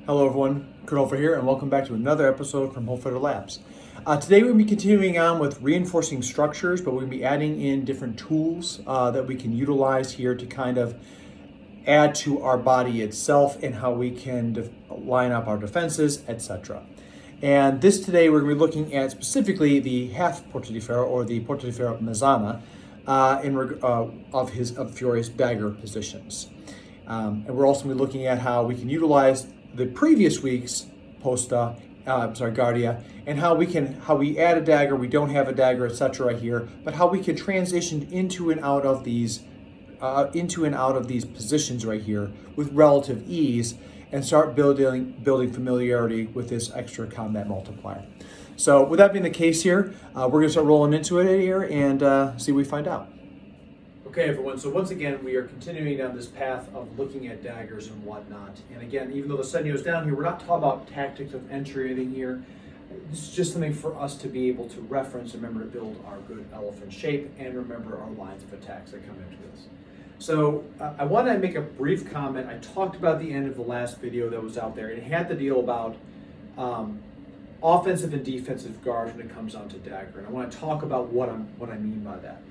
Hello everyone, Kurt Hofer here, and welcome back to another episode from Hofer Labs. Today we'll be continuing on with reinforcing structures, but we'll be adding in different tools that we can utilize here to kind of add to our body itself and how we can line up our defenses, etc. And today we're going to be looking at specifically the half Porta di Ferro or the Porta di Ferro Mezzana of Fiore's dagger positions. And we're also going to be looking at how we can utilize the previous week's Guardia, and how we add a dagger, we don't have a dagger, etc. here, but how we can transition into and out of these positions right here with relative ease and start building familiarity with this extra combat multiplier. So with that being the case here, we're going to start rolling into it here and see what we find out. Okay, everyone, so once again, we are continuing down this path of looking at daggers and whatnot. And again, even though the Segno is down here, we're not talking about tactics of entry or anything here. This is just something for us to be able to reference, remember to build our good elephant shape, and remember our lines of attacks that come into this. So I want to make a brief comment. I talked about the end of the last video that was out there. It had the deal about offensive and defensive guards when it comes down to dagger. And I want to talk about what I mean by that.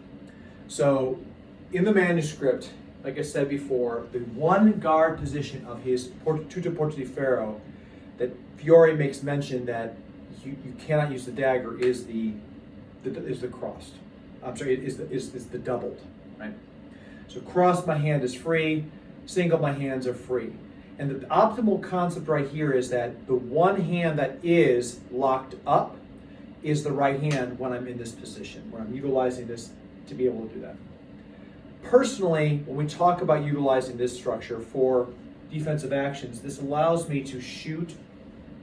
So in the manuscript, like I said before, the one guard position of his Tutto Porta di Ferro that Fiore makes mention that you cannot use the dagger is the crossed. I'm sorry, is the doubled, right? So crossed, my hand is free. Single, my hands are free. And the optimal concept right here is that the one hand that is locked up is the right hand when I'm in this position, when I'm utilizing this to be able to do that. Personally, when we talk about utilizing this structure for defensive actions, this allows me to shoot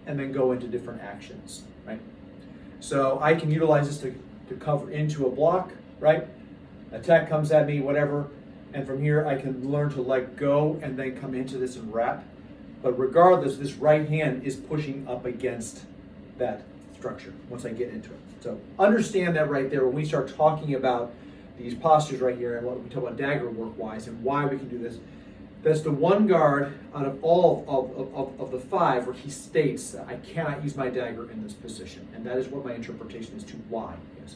and then go into different actions, right? So I can utilize this to cover into a block, right? Attack comes at me, whatever, and from here I can learn to let go and then come into this and wrap. But regardless, this right hand is pushing up against that structure once I get into it. So understand that right there when we start talking about these postures right here and what we talk about dagger work wise and why we can do this. That's the one guard out of all of the five where he states that I cannot use my dagger in this position. And that is what my interpretation is to why is.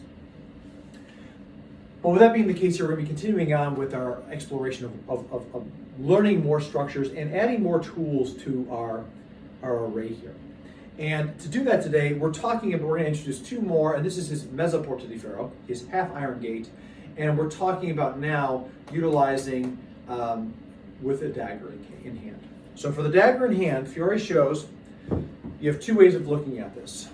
But with that being the case here, we're going to be continuing on with our exploration of learning more structures and adding more tools to our array here. And to do that today, we're going to introduce two more, and this is his Mezzo Porta di Ferro, his half iron gate. And we're talking about now utilizing with a dagger in hand. So for the dagger in hand, Fiore shows you have two ways of looking at this.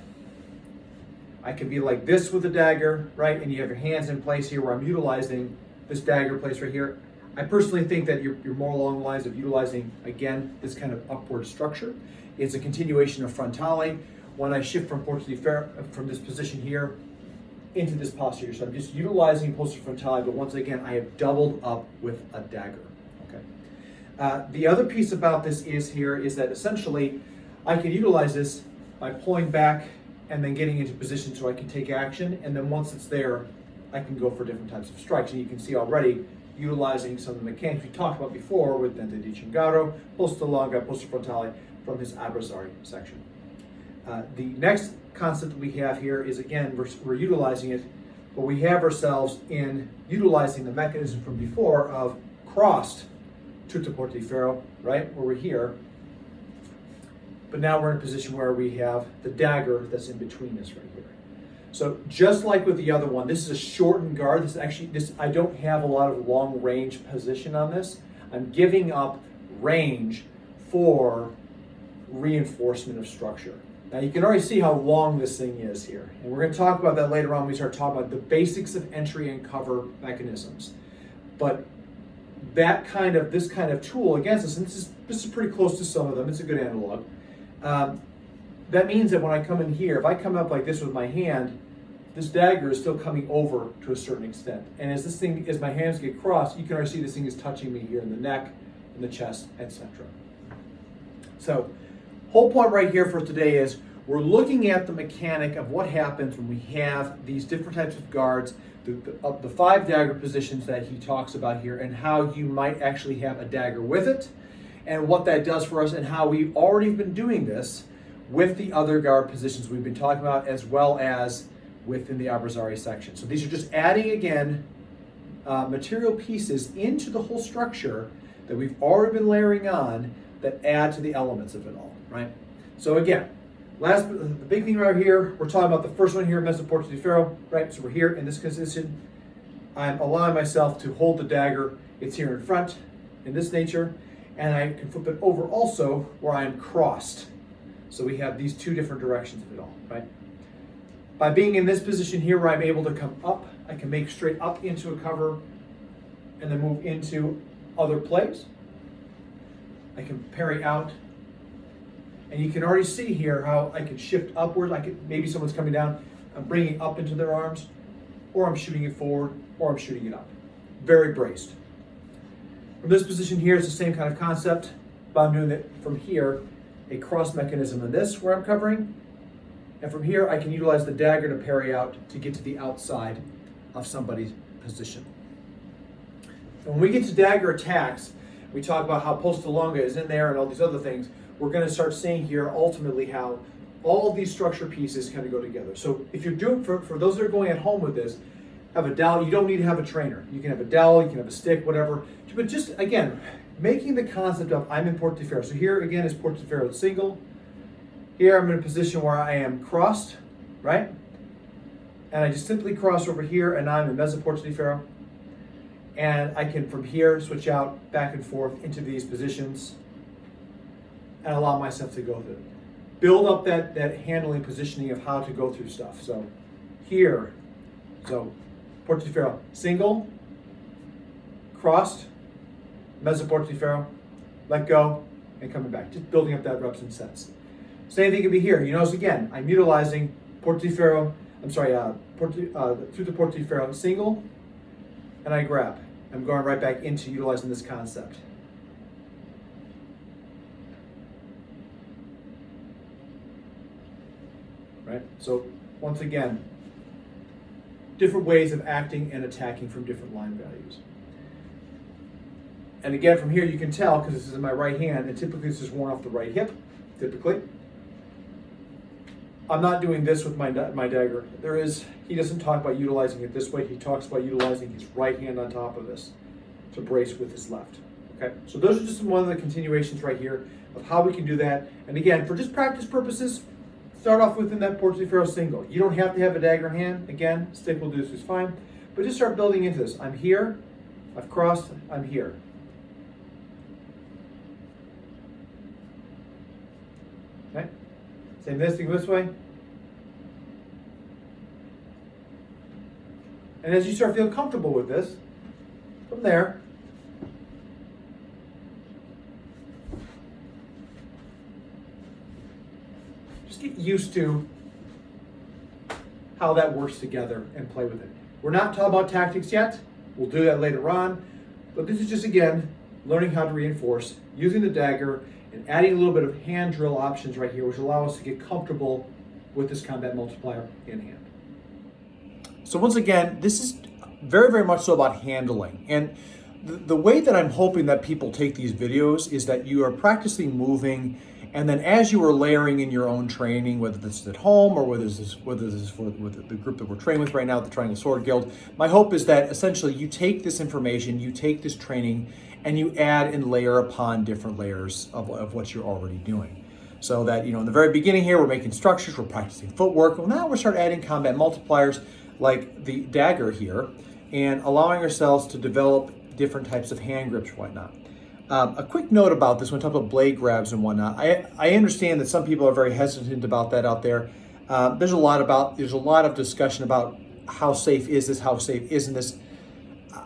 I can be like this with a dagger, right? And you have your hands in place here where I'm utilizing this dagger place right here. I personally think that you're more along the lines of utilizing, again, this kind of upward structure. It's a continuation of frontale. When I shift from Porta di Ferro, from this position here, into this posture. So I'm just utilizing posture frontale, but once again, I have doubled up with a dagger. Okay. The other piece about this is that essentially I can utilize this by pulling back and then getting into position so I can take action. And then once it's there, I can go for different types of strikes. And you can see already utilizing some of the mechanics we talked about before with Dente di Cingaro, Posta Longa, Posta Frontale from his Abrazari section. The next concept we have here is, again, we're utilizing it, but we have ourselves in utilizing the mechanism from before of crossed Tutto Porta di Ferro, right, where we're here. But now we're in a position where we have the dagger that's in between us right here. So just like with the other one, this is a shortened guard. I don't have a lot of long range position on this. I'm giving up range for reinforcement of structure. Now you can already see how long this thing is here. And we're going to talk about that later on when we start talking about the basics of entry and cover mechanisms. But this kind of tool against us, and this is pretty close to some of them, it's a good analog. That means that when I come in here, if I come up like this with my hand, this dagger is still coming over to a certain extent. And as my hands get crossed, you can already see this thing is touching me here in the neck, in the chest, etc. So, whole point right here for today is we're looking at the mechanic of what happens when we have these different types of guards, the five dagger positions that he talks about here, and how you might actually have a dagger with it, and what that does for us and how we've already been doing this with the other guard positions we've been talking about, as well as within the Abrazari section. So these are just adding, again, material pieces into the whole structure that we've already been layering on that add to the elements of it all, right? So again, the big thing right here, we're talking about the first one here, Mezzo Porta di Ferro, right? So we're here in this position. I'm allowing myself to hold the dagger. It's here in front, in this nature, and I can flip it over also where I am crossed. So we have these two different directions of it all, right? By being in this position here where I'm able to come up, I can make straight up into a cover and then move into other plays. I can parry out. And you can already see here how I can shift upwards. Maybe someone's coming down, I'm bringing up into their arms, or I'm shooting it forward, or I'm shooting it up. Very braced. From this position here, it's the same kind of concept, but I'm doing it from here, a cross mechanism in this where I'm covering. And from here, I can utilize the dagger to parry out to get to the outside of somebody's position. And when we get to dagger attacks, we talk about how posta longa is in there and all these other things. We're going to start seeing here ultimately how all of these structure pieces kind of go together. So if you're doing, for those that are going at home with this, have a dowel. You don't need to have a trainer. You can have a dowel, you can have a stick, whatever. But just, again, making the concept of I'm in Porta di Ferro. So here, again, is Porta di Ferro single. Here, I'm in a position where I am crossed, right? And I just simply cross over here, and I'm in Mezzo Porta di Ferro. And I can, from here, switch out back and forth into these positions and allow myself to go through. Build up that handling, positioning of how to go through stuff. So here, so Porta di Ferro, single, crossed, Mezzo Porta di Ferro, let go, and coming back. Just building up that reps and sets. Same thing can be here. You notice again, I'm utilizing Porta di Ferro, through the Porta di Ferro, single, and I grab. I'm going right back into utilizing this concept. Right? So once again, different ways of acting and attacking from different line values. And again, from here you can tell, because this is in my right hand, and typically this is worn off the right hip, typically. I'm not doing this with my dagger. He doesn't talk about utilizing it this way. He talks about utilizing his right hand on top of this to brace with his left. Okay, so those are just one of the continuations right here of how we can do that. And again, for just practice purposes, start off within that Porta di Ferro single. You don't have to have a dagger in hand. Again, stick will do this is fine. But just start building into this. I'm here, I've crossed, I'm here. Okay, same thing this way. And as you start feeling comfortable with this, from there, just get used to how that works together and play with it. We're not talking about tactics yet. We'll do that later on. But this is just, again, learning how to reinforce, using the dagger, and adding a little bit of hand drill options right here, which allow us to get comfortable with this combat multiplier in hand. So once again, this is very, very much so about handling. And the way that I'm hoping that people take these videos is that you are practicing moving, and then as you are layering in your own training, whether this is at home or whether this is for the group that we're training with right now, the Triangle Sword Guild, my hope is that essentially you take this information, you take this training, and you add and layer upon different layers of what you're already doing. So that, in the very beginning here, we're making structures, we're practicing footwork. Well, now we're start adding combat multipliers like the dagger here, and allowing ourselves to develop different types of hand grips and whatnot. A quick note about this, when we talk about blade grabs and whatnot, I understand that some people are very hesitant about that out there. There's a lot of discussion about how safe is this, how safe isn't this.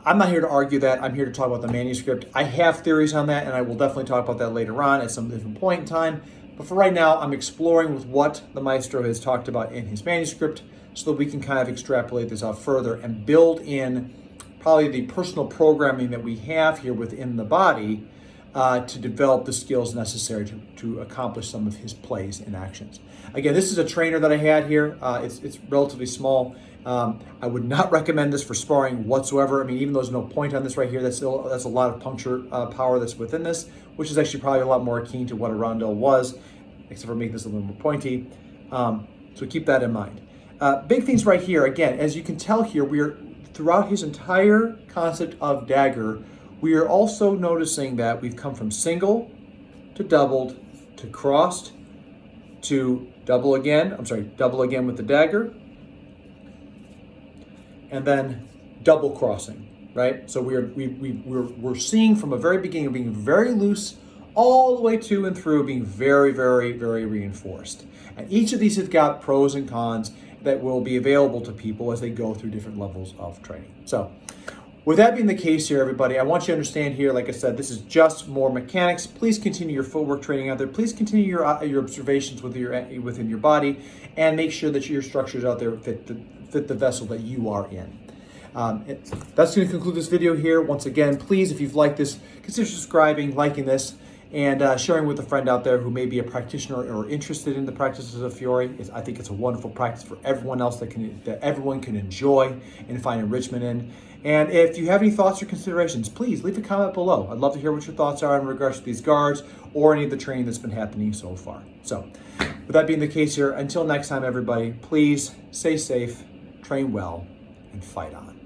I'm not here to argue that. I'm here to talk about the manuscript. I have theories on that, and I will definitely talk about that later on at some different point in time. But for right now, I'm exploring with what the maestro has talked about in his manuscript so that we can kind of extrapolate this out further and build in probably the personal programming that we have here within the body to develop the skills necessary to accomplish some of his plays and actions. Again, this is a trainer that I had here. It's relatively small. I would not recommend this for sparring whatsoever. I mean, even though there's no point on this right here, that's a lot of puncture power that's within this, which is actually probably a lot more akin to what a rondel was, except for making this a little more pointy. So keep that in mind. Big things right here, again, as you can tell here, we're throughout his entire concept of dagger, we are also noticing that we've come from single to doubled to crossed to double again with the dagger, and then double crossing, right? So we're seeing from a very beginning of being very loose all the way to and through being very, very, very reinforced. And each of these have got pros and cons that will be available to people as they go through different levels of training. So with that being the case here, everybody, I want you to understand here, like I said, this is just more mechanics. Please continue your footwork training out there. Please continue your observations within your body, and make sure that your structures out there fit the vessel that you are in. That's going to conclude this video here. Once again, please, if you've liked this, consider subscribing, liking this, and sharing with a friend out there who may be a practitioner or interested in the practices of Fiore. I think it's a wonderful practice for everyone else that everyone can enjoy and find enrichment in. And if you have any thoughts or considerations, please leave a comment below. I'd love to hear what your thoughts are in regards to these guards or any of the training that's been happening so far. So with that being the case here, until next time, everybody, please stay safe, train well, and fight on.